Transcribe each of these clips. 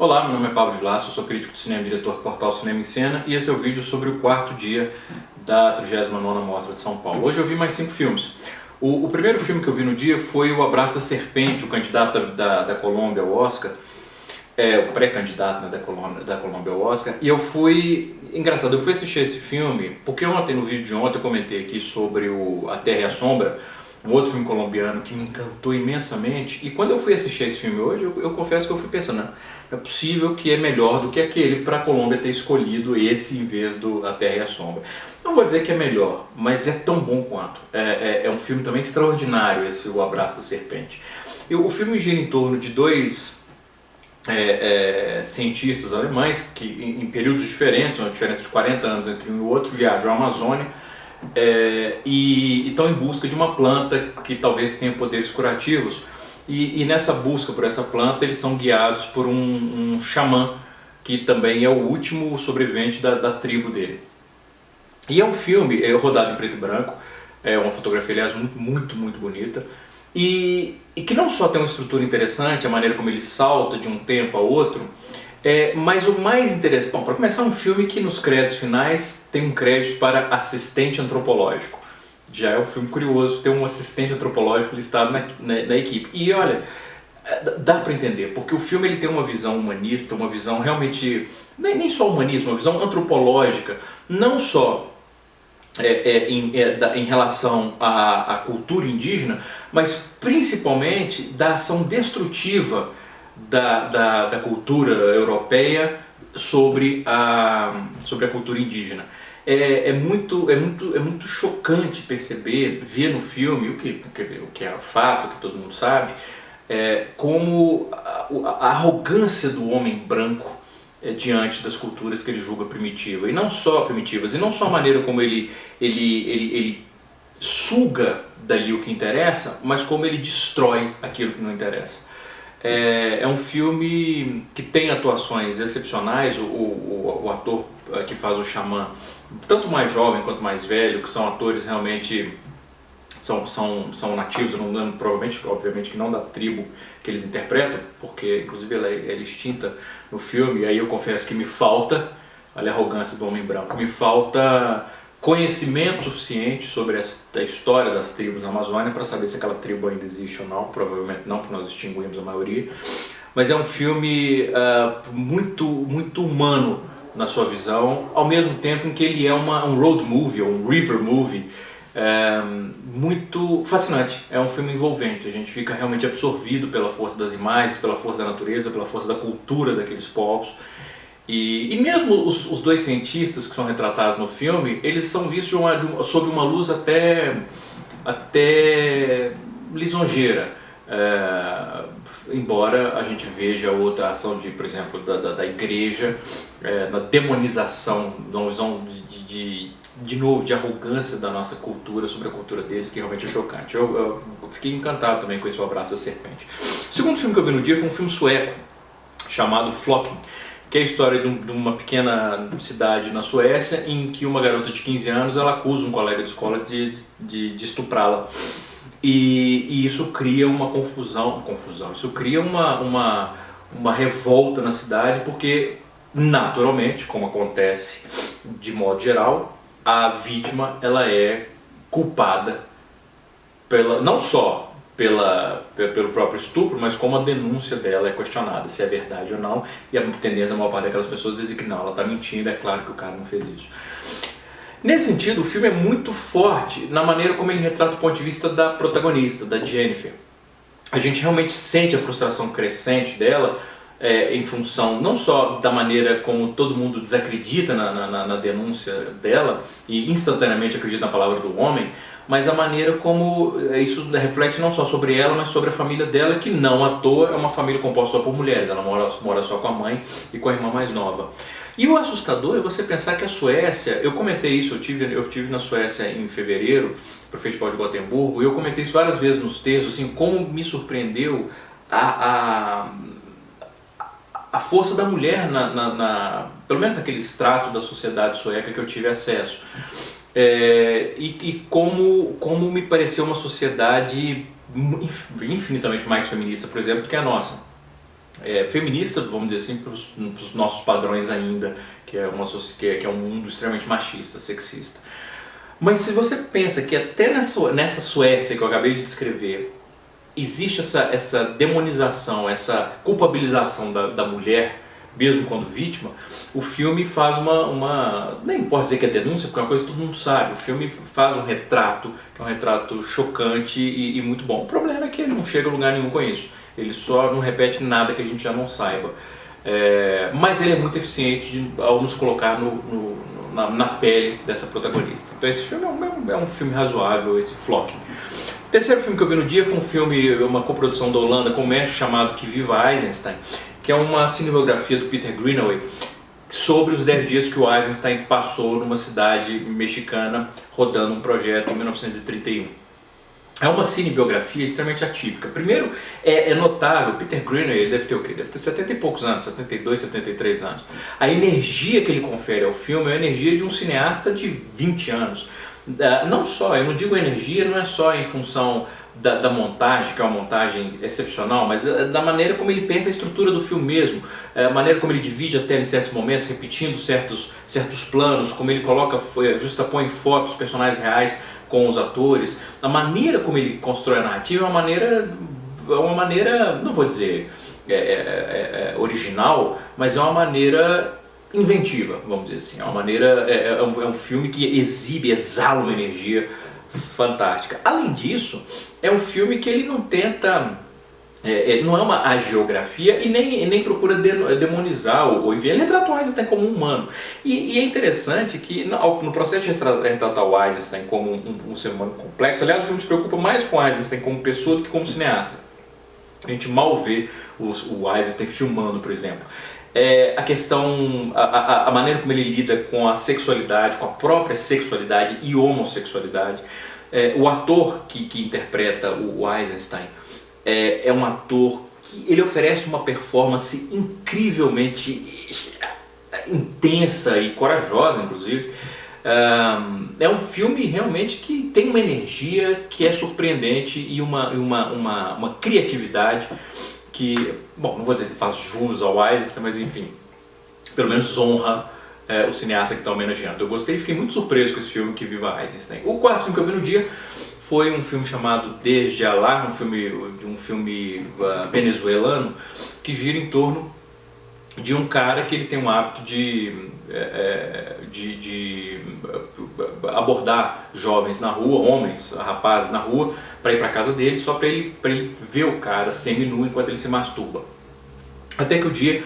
Olá, meu nome é Pablo Vilaça, eu sou crítico de cinema e diretor do portal Cinema em Cena e esse é o vídeo sobre o quarto dia da 39ª Mostra de São Paulo. Hoje eu vi mais 5 filmes. O primeiro filme que eu vi no dia foi O Abraço da Serpente, o candidato da Colômbia ao Oscar, o pré-candidato, né, da Colômbia ao Oscar, e eu fui assistir esse filme porque ontem, no vídeo de ontem, eu comentei aqui sobre A Terra e a Sombra, um outro filme colombiano que me encantou imensamente, e quando eu fui assistir esse filme hoje, eu confesso que eu fui pensando, não é possível que é melhor do que aquele para a Colômbia ter escolhido esse em vez do A Terra e a Sombra. Não vou dizer que é melhor, mas é tão bom quanto. É um filme também extraordinário, esse O Abraço da Serpente. O filme gira em torno de dois cientistas alemães que em períodos diferentes, uma diferença de 40 anos entre um e o outro, viajam à Amazônia e estão em busca de uma planta que talvez tenha poderes curativos. E nessa busca por essa planta, eles são guiados por um xamã, que também é o último sobrevivente da tribo dele. E é um filme rodado em preto e branco, é uma fotografia, aliás, muito bonita, e que não só tem uma estrutura interessante, a maneira como ele salta de um tempo a outro, mas o mais interessante, bom, para começar, um filme que nos créditos finais tem um crédito para assistente antropológico. Já é um filme curioso ter um assistente antropológico listado na equipe. E olha, dá para entender, porque o filme ele tem uma visão humanista, uma visão realmente, nem só humanista, uma visão antropológica, não só em relação à cultura indígena, mas principalmente da ação destrutiva da cultura europeia sobre a cultura indígena. É muito chocante ver no filme, o que é fato, que todo mundo sabe, como a arrogância do homem branco diante das culturas que ele julga primitivas, e não só a maneira como ele suga dali o que interessa, mas como ele destrói aquilo que não interessa. É um filme que tem atuações excepcionais. O ator que faz o xamã, tanto mais jovem quanto mais velho, que são atores realmente são nativos, eu não lembro, provavelmente, obviamente que não da tribo que eles interpretam, porque inclusive ela é extinta no filme, e aí eu confesso que me falta, olha a arrogância do homem branco, me falta conhecimento suficiente sobre a história das tribos na Amazônia para saber se aquela tribo ainda existe ou não. Provavelmente não, porque nós extinguimos a maioria. Mas é um filme muito humano na sua visão, ao mesmo tempo em que ele é um road movie, ou um river movie, muito fascinante. É um filme envolvente, a gente fica realmente absorvido pela força das imagens, pela força da natureza, pela força da cultura daqueles povos. E mesmo os dois cientistas que são retratados no filme, eles são vistos sob uma luz até lisonjeira, embora a gente veja outra ação por exemplo, da igreja, na demonização, uma visão de novo, de arrogância da nossa cultura sobre a cultura deles, que realmente é chocante. Eu fiquei encantado também com esse O Abraço da Serpente. O segundo filme que eu vi no dia foi um filme sueco, chamado Flocken, que é a história de uma pequena cidade na Suécia, em que uma garota de 15 anos ela acusa um colega de escola de estuprá-la. E isso cria uma confusão, isso cria uma revolta na cidade, porque naturalmente, como acontece de modo geral, a vítima ela é culpada não só pelo próprio estupro, mas como a denúncia dela é questionada, se é verdade ou não, e a tendência da maior parte daquelas pessoas é dizer que não, ela está mentindo, é claro que o cara não fez isso. Nesse sentido, o filme é muito forte na maneira como ele retrata o ponto de vista da protagonista, da Jennifer. A gente realmente sente a frustração crescente dela, em função não só da maneira como todo mundo desacredita na denúncia dela e instantaneamente acredita na palavra do homem, mas a maneira como isso reflete não só sobre ela, mas sobre a família dela, que não à toa é uma família composta só por mulheres. Ela mora só com a mãe e com a irmã mais nova. E o assustador é você pensar que a Suécia, eu comentei isso, eu tive na Suécia em fevereiro, para o Festival de Gotemburgo, e eu comentei isso várias vezes nos textos, assim, como me surpreendeu a força da mulher, pelo menos naquele extrato da sociedade sueca que eu tive acesso. E como me pareceu uma sociedade infinitamente mais feminista, por exemplo, do que a nossa. feminista, vamos dizer assim, para os nossos padrões ainda, que é um mundo extremamente machista, sexista. Mas se você pensa que até nessa Suécia que eu acabei de descrever, existe essa demonização, essa culpabilização da mulher, mesmo quando vítima, o filme faz nem posso dizer que é denúncia, porque é uma coisa que todo mundo sabe. O filme faz um retrato, que é um retrato chocante e muito bom. O problema é que ele não chega a lugar nenhum com isso. Ele só não repete nada que a gente já não saiba. Mas ele é muito eficiente ao nos colocar na pele dessa protagonista. Então esse filme é um filme razoável, esse Flocking. O terceiro filme que eu vi no dia foi um filme, uma coprodução da Holanda com o México, chamado Que Viva Eisenstein, que é uma cinebiografia do Peter Greenaway sobre os 10 dias que o Eisenstein passou numa cidade mexicana rodando um projeto em 1931. É uma cinebiografia extremamente atípica. Primeiro, é notável, Peter Greenaway, ele deve ter o quê? Deve ter 70 e poucos anos, 72, 73 anos. A energia que ele confere ao filme é a energia de um cineasta de 20 anos. Não só, eu não digo energia, não é só em função da montagem, que é uma montagem excepcional, mas da maneira como ele pensa a estrutura do filme mesmo, a maneira como ele divide a tela em certos momentos, repetindo certos planos, como ele justapõe fotos, personagens reais com os atores, a maneira como ele constrói a narrativa é uma maneira, não vou dizer original, mas é uma maneira inventiva, vamos dizer assim. É um filme que exala uma energia fantástica. Além disso, é um filme que ele não tenta, ele não é uma hagiografia e nem procura demonizar ou enfim, ele retrata o Eisenstein como um humano. E é interessante que no processo de retratar o Eisenstein como um ser humano complexo, aliás, o filme se preocupa mais com o Eisenstein como pessoa do que como cineasta. A gente mal vê o Eisenstein filmando, por exemplo. A questão, a maneira como ele lida com a sexualidade, com a própria sexualidade e homossexualidade. O ator que interpreta o Eisenstein é um ator que ele oferece uma performance incrivelmente intensa e corajosa, inclusive. É um filme realmente que tem uma energia que é surpreendente e uma criatividade que, bom, não vou dizer que faz jus ao Eisenstein, mas enfim, pelo menos honra o cineasta que está homenageando. Eu gostei e fiquei muito surpreso com esse filme, Que Viva Eisenstein. O quarto filme que eu vi no dia foi um filme chamado Desde Alá, um filme venezuelano, que gira em torno de um cara que ele tem um hábito de abordar jovens na rua, homens, rapazes na rua, para ir para casa dele, só para ele ver o cara semi-nu enquanto ele se masturba. Até que um dia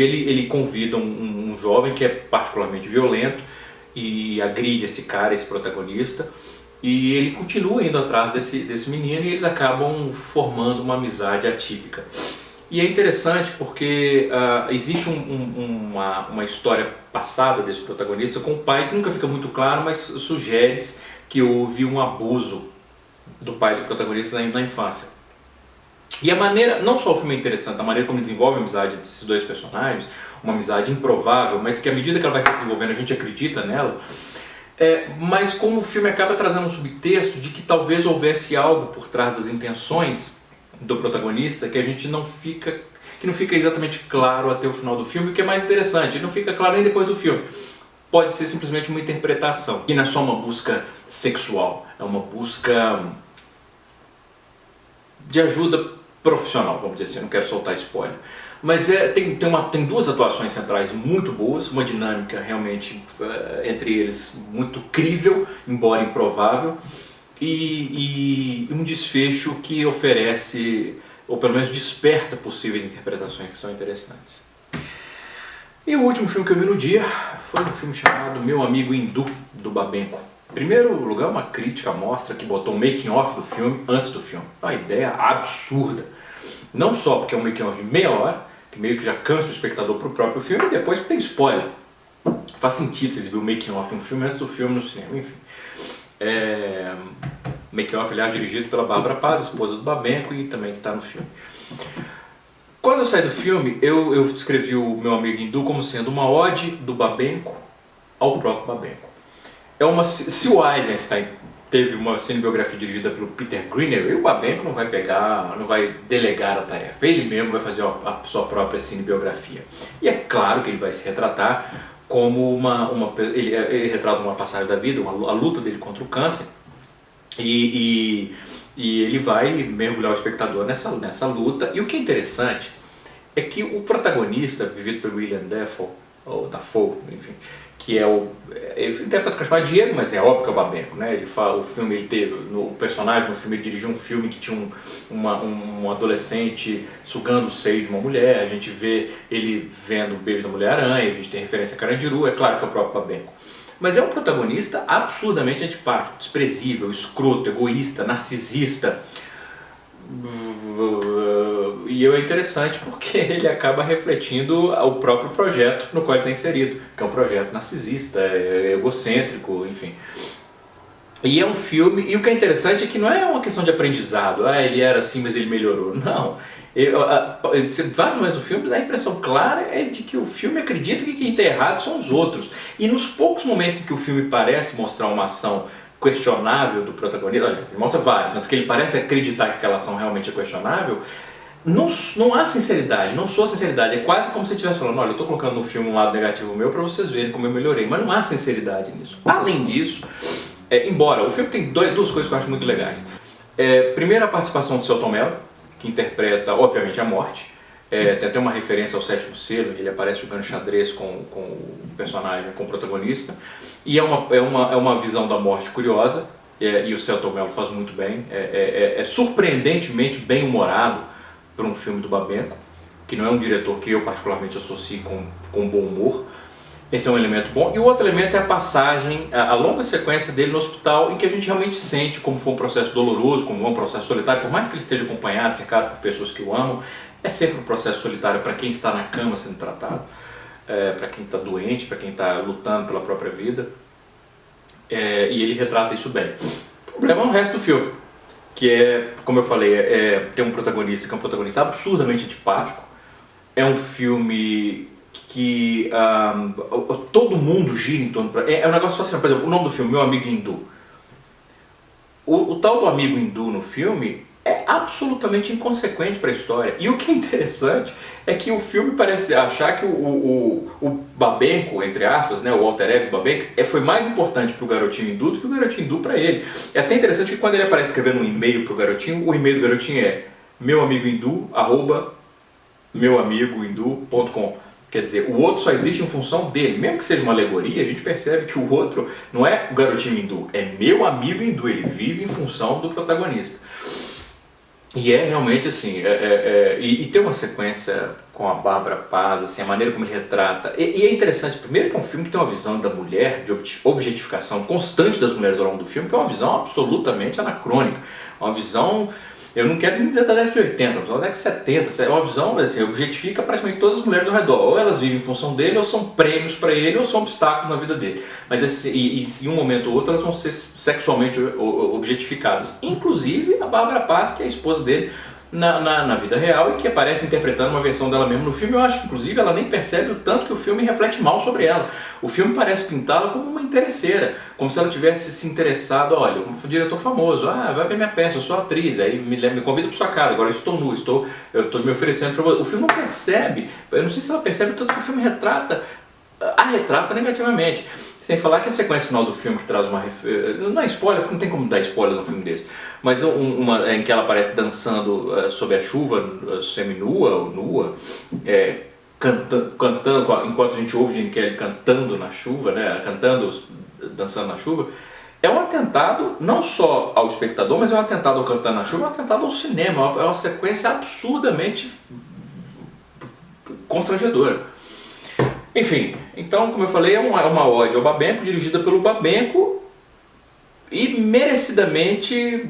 ele convida um jovem que é particularmente violento e agride esse cara, esse protagonista, e ele continua indo atrás desse menino e eles acabam formando uma amizade atípica. E é interessante porque existe uma história passada desse protagonista com o pai que nunca fica muito claro, mas sugere que houve um abuso do pai do protagonista na infância. E a maneira, não só o filme é interessante, a maneira como ele desenvolve a amizade desses dois personagens, uma amizade improvável, mas que à medida que ela vai se desenvolvendo a gente acredita nela, mas como o filme acaba trazendo um subtexto de que talvez houvesse algo por trás das intenções do protagonista que não fica exatamente claro até o final do filme, o que é mais interessante, ele não fica claro nem depois do filme. Pode ser simplesmente uma interpretação, que não é só uma busca sexual, é uma busca de ajuda profissional, vamos dizer assim, eu não quero soltar spoiler. Mas tem duas atuações centrais muito boas, uma dinâmica realmente entre eles muito crível, embora improvável, e um desfecho que oferece, ou pelo menos desperta possíveis interpretações que são interessantes. E o último filme que eu vi no dia foi um filme chamado Meu Amigo Hindu, do Babenco. Em primeiro lugar, uma crítica mostra que botou um making-off do filme antes do filme. Uma ideia absurda. Não só porque é um making-off de meia hora, que meio que já cansa o espectador pro próprio filme, e depois tem spoiler. Faz sentido você exibir o making-off de um filme antes do filme no cinema, enfim. Making-off, aliás, dirigido pela Bárbara Paz, esposa do Babenco, e também que está no filme. Quando eu saí do filme, eu descrevi o Meu Amigo Hindu como sendo uma ode do Babenco ao próprio Babenco. Se o Eisenstein teve uma cinebiografia dirigida pelo Peter Greenaway, e o Babenco não vai delegar a tarefa, ele mesmo vai fazer a sua própria cinebiografia. E é claro que ele vai se retratar como ele retrata uma passagem da vida, a luta dele contra o câncer, e ele vai mergulhar o espectador nessa luta. E o que é interessante é que o protagonista, vivido pelo William Dafoe, ou Dafoe, enfim, que ele interpreta o personagem Diego, mas é óbvio que é o Babenco, né? O personagem no filme, ele dirigiu um filme que tinha um adolescente sugando o seio de uma mulher, a gente vê ele vendo o beijo da Mulher-Aranha, a gente tem referência a Carandiru, é claro que é o próprio Babenco. Mas é um protagonista absurdamente antipático, desprezível, escroto, egoísta, narcisista. E é interessante porque ele acaba refletindo o próprio projeto no qual ele está inserido, que é um projeto narcisista, egocêntrico, enfim. E é um filme, e o que é interessante é que não é uma questão de aprendizado, ele era assim, mas ele melhorou. Não. Várias vezes o filme dá a impressão clara de que o filme acredita que quem está errado são os outros. E nos poucos momentos em que o filme parece mostrar uma ação questionável do protagonista, olha, ele mostra vários, mas que ele parece acreditar que aquela ação realmente é questionável, não há sinceridade, não soa sinceridade, é quase como se você estivesse falando, olha, eu estou colocando no filme um lado negativo meu para vocês verem como eu melhorei, mas não há sinceridade nisso. Além disso, embora o filme tem duas coisas que eu acho muito legais. Primeiro, a participação do Selton Mello, que interpreta, obviamente, a morte. Tem até uma referência ao Sétimo Selo, ele aparece jogando xadrez com o personagem, com o protagonista. E é uma visão da morte curiosa, e o Selton Mello faz muito bem. É surpreendentemente bem humorado por um filme do Babenco, que não é um diretor que eu particularmente associo com bom humor. Esse é um elemento bom. E o outro elemento é a passagem, a longa sequência dele no hospital, em que a gente realmente sente como foi um processo doloroso, como é um processo solitário, por mais que ele esteja acompanhado, cercado por pessoas que o amam, é sempre um processo solitário para quem está na cama sendo tratado, para quem está doente, para quem está lutando pela própria vida. E ele retrata isso bem. O problema é o resto do filme, que é, como eu falei, tem um protagonista que é um protagonista absurdamente antipático. É um filme que todo mundo gira em torno... É um negócio fascinante. Por exemplo, o nome do filme, Meu Amigo Hindu. O tal do amigo hindu no filme é absolutamente inconsequente para a história. E o que é interessante é que o filme parece achar que o Babenco, entre aspas, né, o alter ego Babenco, foi mais importante para o garotinho hindu do que o garotinho hindu para ele. É até interessante que quando ele aparece escrevendo um e-mail para o garotinho, o e-mail do garotinho é meuamigohindu@meuamigohindu.com. Quer dizer, o outro só existe em função dele. Mesmo que seja uma alegoria, a gente percebe que o outro não é o garotinho hindu, é meu amigo hindu, ele vive em função do protagonista. E é realmente assim, e tem uma sequência com a Bárbara Paz, assim, a maneira como ele retrata. E é interessante, primeiro que é um filme que tem uma visão da mulher, de objetificação constante das mulheres ao longo do filme, que é uma visão absolutamente anacrônica. Uma visão, eu não quero nem dizer da década de 80, mas da década de 70, é uma visão, assim, objetifica praticamente todas as mulheres ao redor. Ou elas vivem em função dele, ou são prêmios para ele, ou são obstáculos na vida dele. Mas em um momento ou outro elas vão ser sexualmente objetificadas. Inclusive a Bárbara Paz, que é a esposa dele na vida real e que aparece interpretando uma versão dela mesma no filme. Eu acho que inclusive ela nem percebe o tanto que o filme reflete mal sobre ela. O filme parece pintá-la como uma interesseira, como se ela tivesse se interessado, olha, um diretor famoso, vai ver minha peça, eu sou atriz, aí me convida para sua casa, agora eu estou nu, eu estou me oferecendo para você. O filme não percebe, eu não sei se ela percebe o tanto que o filme retrata negativamente. Sem falar que a sequência final do filme que traz não é spoiler, porque não tem como dar spoiler num filme desse, mas uma em que ela aparece dançando sob a chuva, semi-nua ou nua, cantando, enquanto a gente ouve Gene Kelly cantando na chuva, né, dançando na chuva, é um atentado não só ao espectador, mas é um atentado ao Cantando na Chuva, é um atentado ao cinema, é uma sequência absurdamente constrangedora. Enfim, então, como eu falei, é uma ode ao Babenco, dirigida pelo Babenco, e merecidamente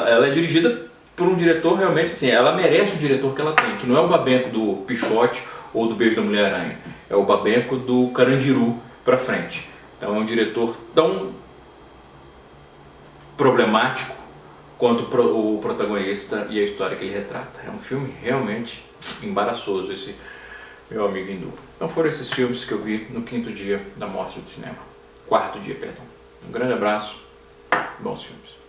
ela é dirigida por um diretor realmente assim, ela merece o diretor que ela tem, que não é o Babenco do Pichote ou do Beijo da Mulher-Aranha, é o Babenco do Carandiru pra frente. Então é um diretor tão problemático quanto o protagonista e a história que ele retrata. É um filme realmente embaraçoso, esse Meu Amigo Hindu. Então foram esses filmes que eu vi no 5º dia da mostra de cinema. 4º dia, perdão. Um grande abraço. Bons filmes.